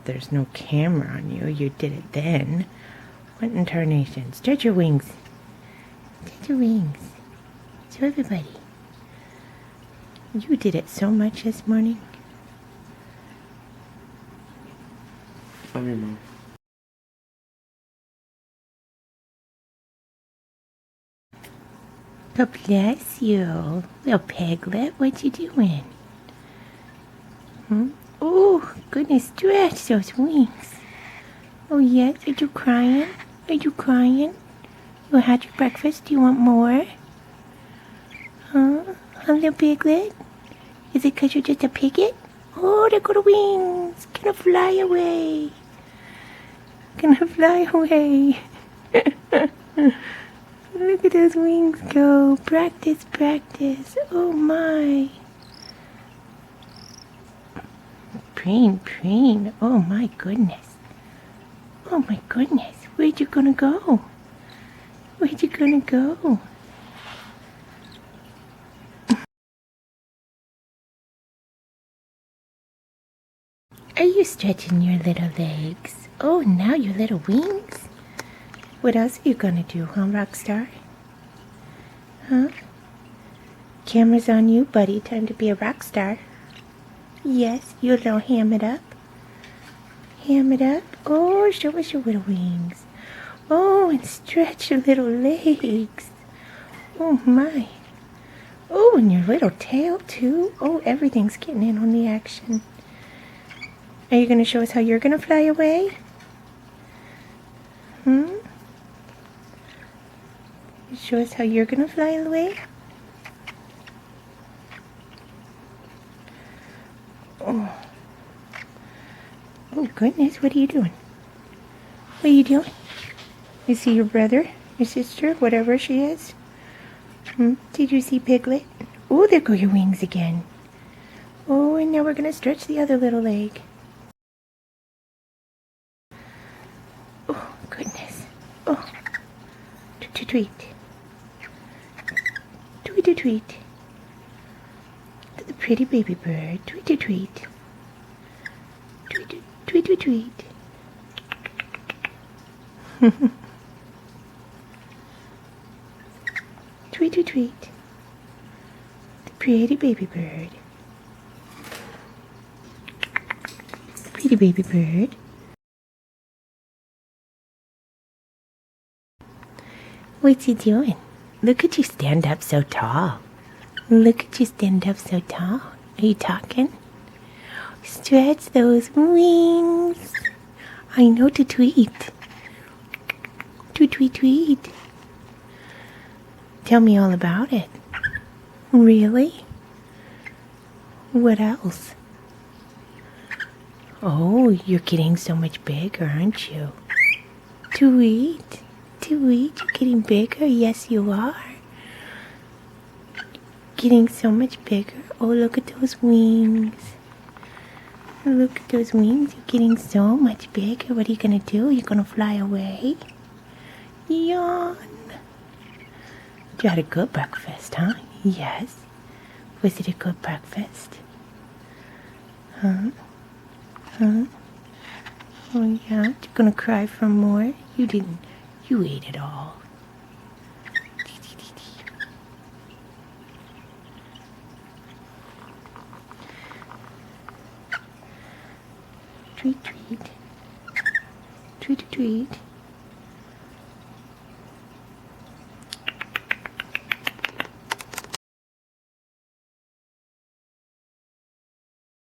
there's no camera on you. You did it then. What in tarnation? Stretch your wings. Stretch your wings. Show everybody. You did it so much this morning. I'm your mom. God bless you. Little Pigglet, what you doing? Oh, goodness, stretch those wings. Oh, yes, are you crying? Are you crying? You had your breakfast, do you want more? Huh? Huh, little Pigglet? Is it 'cause you're just a piglet? Oh, there go the wings. Gonna fly away. Gonna fly away. Look at those wings go. Practice, practice. Oh my. Preen, preen. Oh my goodness. Oh my goodness. Where'd you gonna go? Where'd you gonna go? Are you stretching your little legs? Oh, now your little wings? What else are you gonna do, huh, RockStar? Huh? Camera's on you, buddy. Time to be a rock star. Yes, you little ham it up. Ham it up. Oh, show us your little wings. Oh, and stretch your little legs. Oh, my. Oh, and your little tail, too. Oh, everything's getting in on the action. Are you going to show us how you're going to fly away? Show us how you're going to fly away? Oh. Oh, goodness, what are you doing? What are you doing? You see your brother, your sister, whatever she is? Did you see Pigglet? Oh, there go your wings again. Oh, and now we're going to stretch the other little leg. Oh, goodness. Oh, tweet. Tweet. The pretty baby bird. Tweet. Tweet. Tweet. The pretty baby bird. Pretty baby bird. What's he doing? Look at you stand up so tall. Look at you stand up so tall. Are you talking? Stretch those wings. I know to tweet. Tweet. Tell me all about it. Really? What else? Oh, you're getting so much bigger, aren't you? Tweet, you're getting bigger. Yes, you are. Getting so much bigger. Oh, look at those wings. Look at those wings. You're getting so much bigger. What are you going to do? You're going to fly away? Yawn. You had a good breakfast, huh? Yes. Was it a good breakfast? Huh? Oh, yeah? You're going to cry for more? You didn't. You ate it all. Tweet.